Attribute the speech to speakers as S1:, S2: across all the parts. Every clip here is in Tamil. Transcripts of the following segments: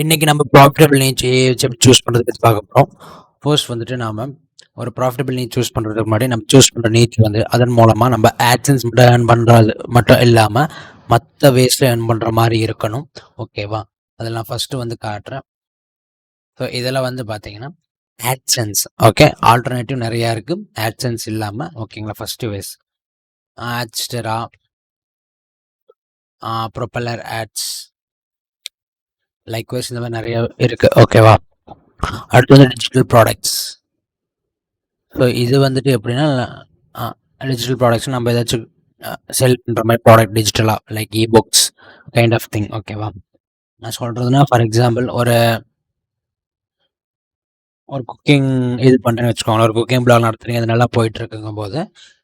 S1: இன்னைக்கு நம்ம ப்ராஃபிட்டபிள் நீச் வச்சு சூஸ் பண்ணுறது பற்றி பார்க்க போகிறோம். ஃபர்ஸ்ட் வந்துட்டு நாம ஒரு ப்ராஃபிட்டபிள் நீச் சூஸ் பண்ணுறதுக்கு முன்னாடி நம்ம சூஸ் பண்ணுற நீச் வந்து அதன் மூலமாக நம்ம ஆட்சன்ஸ் மட்டும் ஏர்ன் பண்ணுறது மட்டும் இல்லாமல் மற்ற வேஸில் ஏர்ன் பண்ணுற மாதிரி இருக்கணும். ஓகேவா? அதில் நான் ஃபஸ்ட்டு வந்து காட்டுறேன். ஸோ இதில் வந்து பார்த்தீங்கன்னா ஆட்சன்ஸ். ஓகே, ஆல்டர்னேட்டிவ் நிறையா இருக்குது ஆட்சன்ஸ் இல்லாமல். ஓகேங்களா? ஃபஸ்ட்டு வேஸ் ஆட்ஸ்டரா, ப்ரொப்பல்லர் ஆட்ஸ், லைக்வைஸ் இந்த மாதிரி நிறைய இருக்குது. ஓகேவா? அடுத்து வந்து டிஜிட்டல் ப்ராடக்ட்ஸ். ஸோ இது வந்துட்டு எப்படின்னா டிஜிட்டல் ப்ராடக்ட்ஸ் நம்ம ஏதாச்சும் செல் பண்ணுற மாதிரி ப்ராடக்ட் டிஜிட்டலாக like books kind of thing. ஓகேவா? நான் சொல்கிறதுனா ஃபார் எக்ஸாம்பிள் ஒரு குக்கிங் இது பண்ணுறேன்னு வச்சுக்கோங்களேன். ஒரு குக்கிங் பிளாக் நடத்துறீங்க, அது நல்லா போயிட்டுருக்குங்கும் போது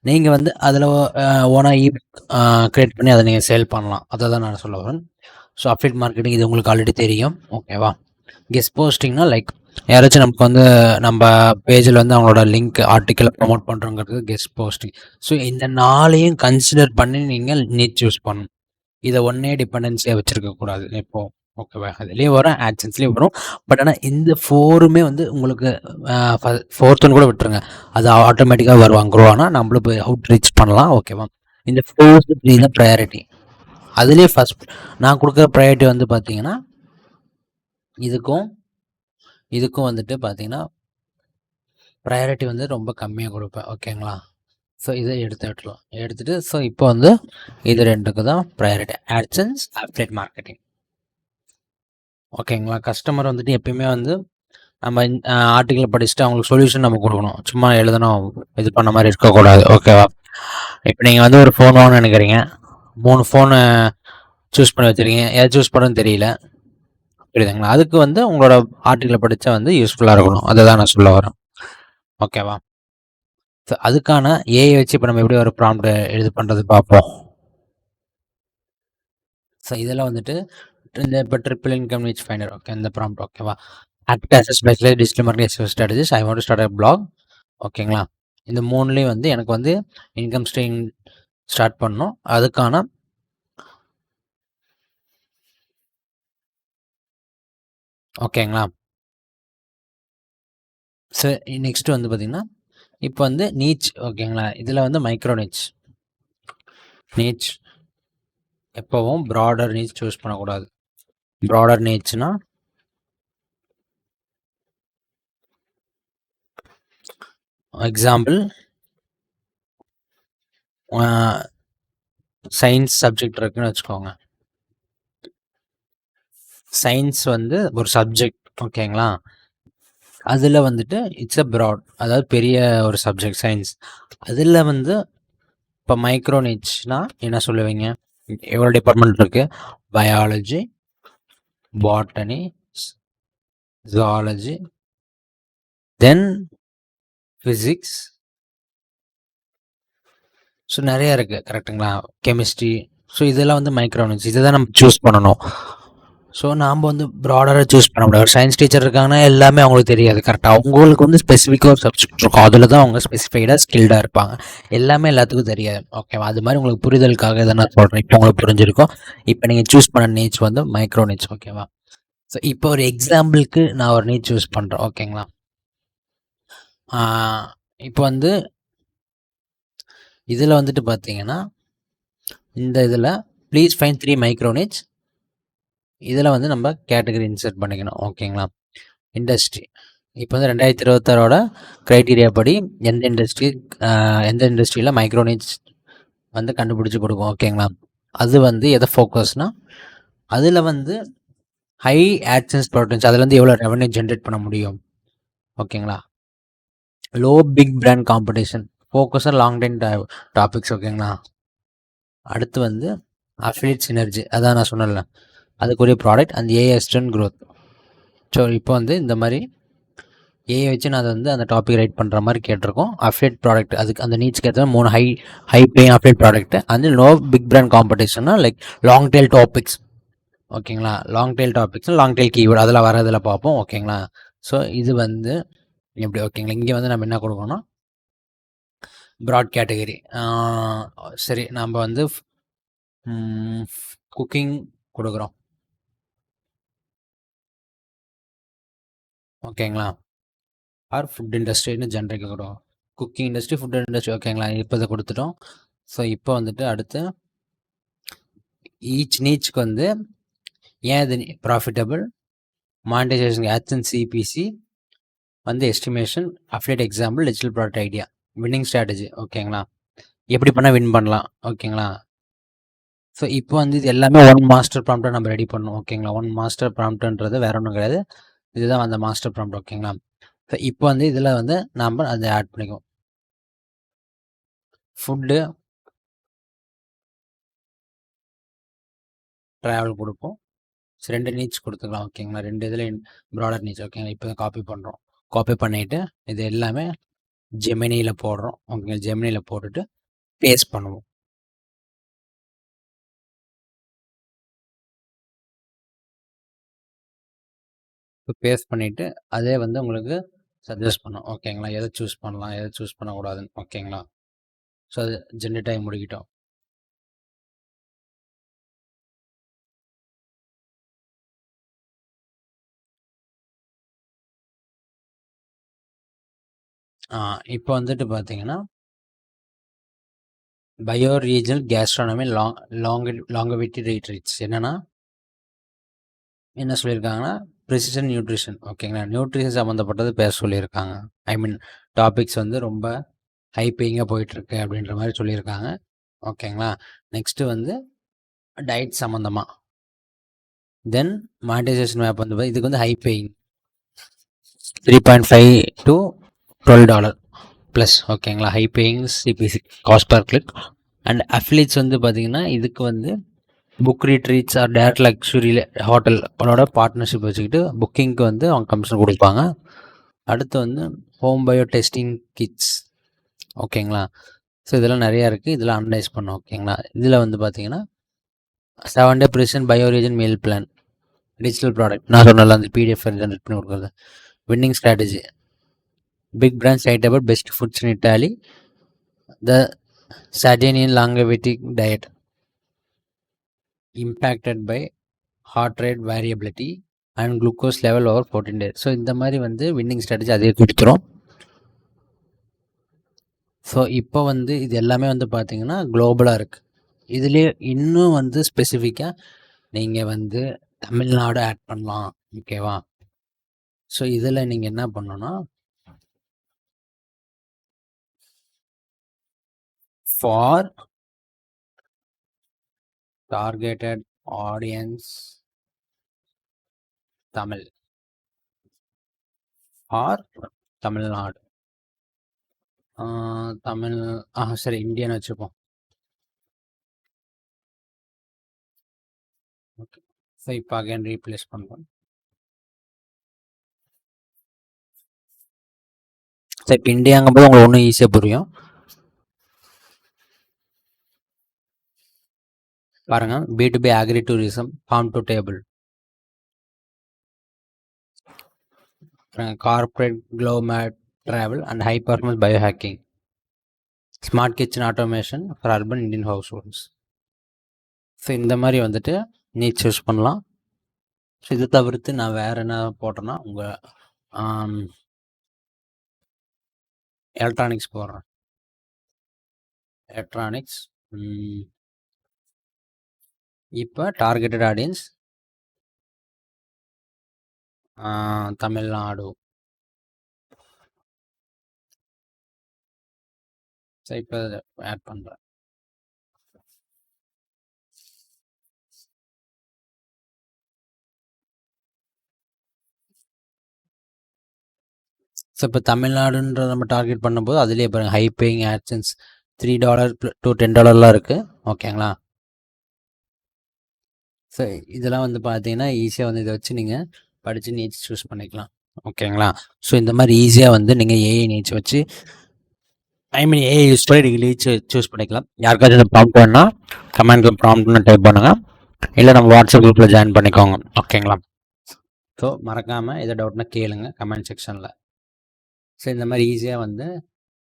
S1: நீங்கள் வந்து அதில் ஓனாக புக் க்ரியேட் பண்ணி அதை நீங்கள் சேல் பண்ணலாம். அதை தான் நான் சொல்ல வரேன். ஸோ அஃபிலியேட் மார்க்கெட்டிங் இது உங்களுக்கு ஆல்ரெடி தெரியும். ஓகேவா? கெஸ்ட் போஸ்டிங்னா லைக் யாராச்சும் நமக்கு வந்து நம்ம பேஜில் வந்து அவங்களோட லிங்க் ஆர்டிக்கலை ப்ரொமோட் பண்ணுறோங்கிறது கெஸ்ட் போஸ்டிங். ஸோ இந்த 4ஐயும் கன்சிடர் பண்ணி நீங்கள் நீட் சூஸ் பண்ணணும். இதை ஒன்றே டிபெண்டன்சியாக வச்சுருக்கக்கூடாது இப்போது. ஓகேவா? அதுலேயும் வரும், ஆட்சன்ஸ்லேயும் வரும். பட் ஆனால் இந்த 4மே வந்து உங்களுக்கு 4th கூட விட்டுருங்க, அது ஆட்டோமேட்டிக்காக வருவாங்க க்ரோ. ஆனால் நம்மளும் போய் அவுட் ரீச் பண்ணலாம். ஓகேவா? இந்த ஃபர்ஸ்ட் 3 தான் ப்ரையாரிட்டி. அதுலேயே ஃபஸ்ட் நான் கொடுக்குற ப்ரையாரிட்டி வந்து பார்த்தீங்கன்னா இதுக்கும் வந்துட்டு பார்த்தீங்கன்னா ப்ரையாரிட்டி வந்து ரொம்ப கம்மியாக கொடுப்பேன். ஓகேங்களா? ஸோ இதை எடுத்துகிட்டு ஸோ இப்போ வந்து இது 2க்கு தான் ப்ரையாரிட்டி, ஆட்சன்ஸ், அஃபிலியேட் மார்க்கெட்டிங். ஓகேங்களா? கஸ்டமர் வந்துட்டு எப்பயுமே வந்து நம்ம ஆர்டிக்கல் படிச்சுட்டு அவங்களுக்கு சொல்யூஷன் நம்ம கொடுக்கணும். சும்மா எழுதணும் இது பண்ண மாதிரி இருக்கக்கூடாது. ஓகேவா? இப்போ நீங்கள் வந்து ஒரு ஃபோன் வாங்கணும்னு நினைக்கிறீங்க, 3 ஃபோனு சூஸ் பண்ணி வச்சுருக்கீங்க, எதை சூஸ் பண்ணணும்னு தெரியல, புரியுதுங்களா? அதுக்கு வந்து உங்களோட ஆர்டிக்கலை படித்தா வந்து யூஸ்ஃபுல்லாக இருக்கணும். அதை தான் நான் சொல்ல வரேன். ஓகேவா? ஸோ அதுக்கான ஏஐ வச்சு இப்போ நம்ம எப்படி ஒரு ப்ராம்ப்ட் இது பண்ணுறது பார்ப்போம். ஸோ இதில் வந்துட்டு இந்த இப்போ triple income reach finder. Okay, இந்த ப்ராம்ப்ட். ஓகேவா? Act as specialised digital marketing strategist, I want to start a blog. ஓகேங்களா? இந்த 3லேயும் வந்து எனக்கு வந்து இன்கம் ஸ்ட்ரீம் ஸ்டார்ட் பண்ணணும். அதுக்கான ஓகேங்களா? ஸோ நெக்ஸ்ட் வந்து பார்த்தீங்கன்னா இப்போ வந்து நீச். ஓகேங்களா? இதில் வந்து மைக்ரோ நீச் எப்போவும் ப்ராடர் நீச் சூஸ் பண்ணக்கூடாது. ப்ராடர் நீச்னா எக்ஸாம்பிள் சயின்ஸ் சப்ஜெக்ட் இருக்குன்னு வச்சுக்கோங்க. சயின்ஸ் வந்து ஒரு சப்ஜெக்ட். ஓகேங்களா? அதில் வந்துட்டு இட்ஸ் அ ப்ராட், அதாவது பெரிய ஒரு சப்ஜெக்ட் சயின்ஸ். அதில் வந்து இப்போ மைக்ரோ நீச்னா என்ன சொல்லுவீங்க? எவ்வளோ டிபார்ட்மெண்ட் இருக்குது? பயாலஜி, பாட்டனி, ஜுவாலஜி, தென் ஃபிசிக்ஸ். ஸோ நிறையா இருக்குது, கரெக்டுங்களா? கெமிஸ்ட்ரி. ஸோ இதெல்லாம் வந்து மைக்ரோ நீச். இதை தான் நம்ம சூஸ் பண்ணணும். ஸோ நாம் வந்து ப்ராடராக சூஸ் பண்ண முடியாது. ஒரு சயின்ஸ் டீச்சர் இருக்காங்கன்னா எல்லாமே அவங்களுக்கு தெரியாது. கரெக்டாக அவங்களுக்கு வந்து ஸ்பெசிஃபிக்காக ஒரு சப்ஜெக்ட் இருக்கும், அதில் தான் அவங்க ஸ்பெசிஃபைடாக ஸ்கில்டாக இருப்பாங்க. எல்லாமே எல்லாத்துக்கும் தெரியாது. ஓகேவா? அது மாதிரி உங்களுக்கு புரிதலுக்காக இதை நான் சொல்கிறேன். இப்போ உங்களுக்கு புரிஞ்சிருக்கும். இப்போ நீங்கள் சூஸ் பண்ண நீச் வந்து மைக்ரோ நீச். ஓகேவா? ஸோ இப்போ ஒரு எக்ஸாம்பிளுக்கு நான் ஒரு நீச் சூஸ் பண்ணுறேன். ஓகேங்களா? இப்போ வந்து இதில் வந்துட்டு பார்த்தீங்கன்னா இந்த இதில் ப்ளீஸ் ஃபைன் 3 மைக்ரோ நீச். இதில் வந்து நம்ம கேட்டகரி இன்சர்ட் பண்ணிக்கணும். ஓகேங்களா? இண்டஸ்ட்ரி. இப்போ வந்து 2026ஓட க்ரைட்டீரியா படி எந்த இண்டஸ்ட்ரியில் மைக்ரோ நீச் வந்து கண்டுபிடிச்சி கொடுக்கும். ஓகேங்களா? அது வந்து எதை ஃபோக்கஸ்னால் அதில் வந்து ஹை ஆட்சன்ஸ் ப்ராடக்ட்ஸ், அதில் வந்து எவ்வளோ ரெவன்யூ ஜென்ரேட் பண்ண முடியும். ஓகேங்களா? லோ பிக் பிராண்ட் காம்படிஷன், ஃபோக்கஸாக லாங் டைம் டாபிக்ஸ். ஓகேங்களா? அடுத்து வந்து அஃபிலியேட் சினர்ஜி, அதான் நான் சொன்னேன்ல, அதுக்குரிய ப்ராடக்ட் அந்த ஏஎஸ்டன் க்ரோத். ஸோ இப்போ வந்து இந்த மாதிரி ஏஐ வச்சு நான் அதை வந்து அந்த டாபிக் ரைட் பண்ணுற மாதிரி கேட்டிருக்கோம். அஃபிலியேட் ப்ராடக்ட், அதுக்கு அந்த நீட்ஸ்க்கு ஏற்ற 3 ஹை பேயிங் அஃபிலியேட் ப்ராடக்ட். அந்த லோ பிக் பிராண்ட் காம்படிஷன்னா லைக் லாங் டெயில் டாபிக்ஸ். ஓகேங்களா? Long tail topics, long tail keyword அதெல்லாம் வரதில் பார்ப்போம். ஓகேங்களா? ஸோ இது வந்து எப்படி? ஓகேங்களா? இங்கே வந்து நம்ம என்ன கொடுக்கணும்? Broad category. சரி, நம்ம வந்து குக்கிங் கொடுக்குறோம். ஓகேங்களா? ஆர் ஃபுட் இண்டஸ்ட்ரின்னு ஜென்ரிக் கொடுக்கும். Cooking industry, food industry. ஓகேங்களா? இப்போ இதை கொடுத்துட்டோம். ஸோ இப்போ வந்துட்டு அடுத்து ஈச் நீச்சுக்கு வந்து ஏன் இது ப்ராஃபிட்டபிள், மானிட்டைசேஷன், AdSense, சிபிசி வந்து estimation, affiliate example, digital product idea, winning strategy. ஓகேங்களா? எப்படி பண்ணால் வின் பண்ணலாம். ஓகேங்களா? ஸோ இப்போ வந்து இது எல்லாமே ஒன் மாஸ்டர் ப்ராம்ப்டை நம்ம ரெடி பண்ணணும். ஓகேங்களா? ஒன் மாஸ்டர் ப்ராம்ப்ட்ன்றது வேற ஒன்றும் கிடையாது, இதுதான் அந்த மாஸ்டர் ப்ராம்ப்ட். ஓகேங்களா? ஸோ இப்போ வந்து இதில் வந்து நாம் அதை ஆட் பண்ணிக்குவோம். ஃபுட்டு, ட்ராவல் கொடுப்போம். ஸோ 2 நீட்ஸ் கொடுத்துக்கலாம். ஓகேங்களா? 2 இதில் ப்ராடர் நீட்ஸ். ஓகேங்களா? இப்போ காப்பி பண்ணுறோம். காப்பி பண்ணிவிட்டு இது எல்லாமே ஜெமினியில் போடுறோம். ஓகேங்களா? ஜெமினியில் போட்டுட்டு பேஸ்ட் பண்ணுவோம். இப்போ பேஸ்ட் பண்ணிவிட்டு அதே வந்து உங்களுக்கு சஜஸ்ட் பண்ணும். ஓகேங்களா? எதை சூஸ் பண்ணலாம், எதை சூஸ் பண்ணக்கூடாதுன்னு. ஓகேங்களா? ஸோ அது ஜென்ரேட் ஆகி முடிக்கிட்டோம். இப்போ வந்துட்டு பார்த்தீங்கன்னா பயோ ரீஜனல் கேஸ்ட்ரானமி லாங்கவிட்டி ரீட்ரீட்ஸ் என்னன்னா என்ன சொல்லியிருக்காங்கன்னா ப்ரிசிஷன் நியூட்ரிஷன். ஓகேங்களா? நியூட்ரிஷன் சம்மந்தப்பட்டது பேச சொல்லியிருக்காங்க. ஐ மீன் டாபிக்ஸ் வந்து ரொம்ப ஹைப்பேயிங்காக போயிட்டுருக்கு அப்படின்ற மாதிரி சொல்லியிருக்காங்க. ஓகேங்களா? நெக்ஸ்ட்டு வந்து டயட் சம்மந்தமாக. தென் மானிட்டைசேஷன் மேப் வந்து இதுக்கு வந்து ஹைப்பேயிங் $3.5 to $12 ப்ளஸ். ஓகேங்களா? High paying CPC cost per click. And affiliates வந்து பார்த்தீங்கன்னா இதுக்கு வந்து book retreats or direct luxury ஹோட்டலோட பார்ட்னர்ஷிப் வச்சுக்கிட்டு புக்கிங்க்கு வந்து அவங்க கமிஷன் கொடுப்பாங்க. அடுத்து வந்து ஹோம் பயோ டெஸ்டிங் கிட்ஸ். ஓகேங்களா? ஸோ இதெல்லாம் நிறையா இருக்குது, இதெல்லாம் அனலைஸ் பண்ணோம். ஓகேங்களா? இதில் வந்து பார்த்தீங்கன்னா 7 day precision bio regen meal plan, digital product நான் சொன்னல அந்த பிடிஎஃப் ஜென்ரேட் பண்ணி கொடுக்குறது, winning strategy, big brand suitable best foods in Italy, the Sardinian longevity diet impacted by heart rate variability and glucose level over 14 days. So இந்த மாதிரி வந்து வின்னிங் ஸ்ட்ராட்டஜி அதே கொடுத்துரும். ஸோ இப்போ வந்து இது எல்லாமே வந்து பார்த்தீங்கன்னா குளோபலாக இருக்குது. இதுலேயே இன்னும் வந்து ஸ்பெசிஃபிக்காக நீங்கள் வந்து தமிழ்நாடு ஆட் பண்ணலாம். ஓகேவா? ஸோ இதில் நீங்கள் என்ன பண்ணணும்னா for targeted audience Tamil or Tamil Nadu, Tamil சரி இந்தியன் வச்சுப்போம். ஓகே. ஸோ இப்போ அகைன் ரீப்ளேஸ் பண்ணுறோம். ஸோ இப்போ இந்தியாங்கும்போது உங்களுக்கு ஒன்றும் ஈஸியாக புரியும். பாருங்கள், B2B agri tourism, farm to table, corporate glow mat travel and high performance biohacking, smart kitchen automation for urban Indian households. So இந்த மாதிரி வந்துட்டு நீ சூஸ் பண்ணலாம். ஸோ இது தவிர்த்து நான் வேறு என்ன போட்டேன்னா உங்கள் எலக்ட்ரானிக்ஸ் போடுறேன். எலக்ட்ரானிக்ஸ் இப்போ டார்கெட்டட் ஆடியன்ஸ் தமிழ்நாடு. ஸோ இப்போ ஆட் பண்ணுறேன். ஸோ இப்போ தமிழ்நாடுன்ற நம்ம டார்கெட் பண்ணும்போது அதுலேயே பாருங்கள் ஹை பேயிங் AdSense $3 to $10 இருக்குது. ஓகேங்களா? ஸோ இதெல்லாம் வந்து பார்த்தீங்கன்னா ஈஸியாக வந்து இதை வச்சு நீங்கள் படித்து நீட்ஸ் சூஸ் பண்ணிக்கலாம். ஓகேங்களா? ஸோ இந்த மாதிரி ஈஸியாக வந்து நீங்கள் ஏஐ நீட்ஸ் வச்சு ஏஐ யூஸ் பண்ணி நீங்கள் நீட்ஸ் சூஸ் பண்ணிக்கலாம். யாருக்காச்சும் இந்த ப்ராம்ப்ட் வேணால் கமெண்ட்டில் ப்ராம்ப்ட்னு டைப் பண்ணுங்கள், இல்லை நம்ம வாட்ஸ்அப் குரூப்பில் ஜாயின் பண்ணிக்கோங்க. ஓகேங்களா? ஸோ மறக்காமல் எதை டவுட்னா கேளுங்க கமெண்ட் செக்ஷனில். ஸோ இந்த மாதிரி ஈஸியாக வந்து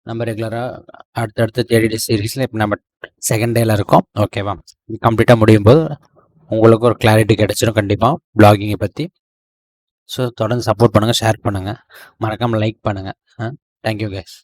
S1: நம்ம ரெகுலராக அடுத்தடுத்த 30 days சீரீஸில் இப்போ நம்ம செகண்ட் டேயில் இருக்கோம். ஓகேவா? இது கம்ப்ளீட்டாக முடியும் போது உங்களுக்கு ஒரு கிளாரிட்டி கிடச்சிடும் கண்டிப்பாக பிளாகிங்கை பற்றி. ஸோ தொடர்ந்து சப்போர்ட் பண்ணுங்கள், ஷேர் பண்ணுங்கள், மறக்காமல் லைக் பண்ணுங்கள். Thank you guys.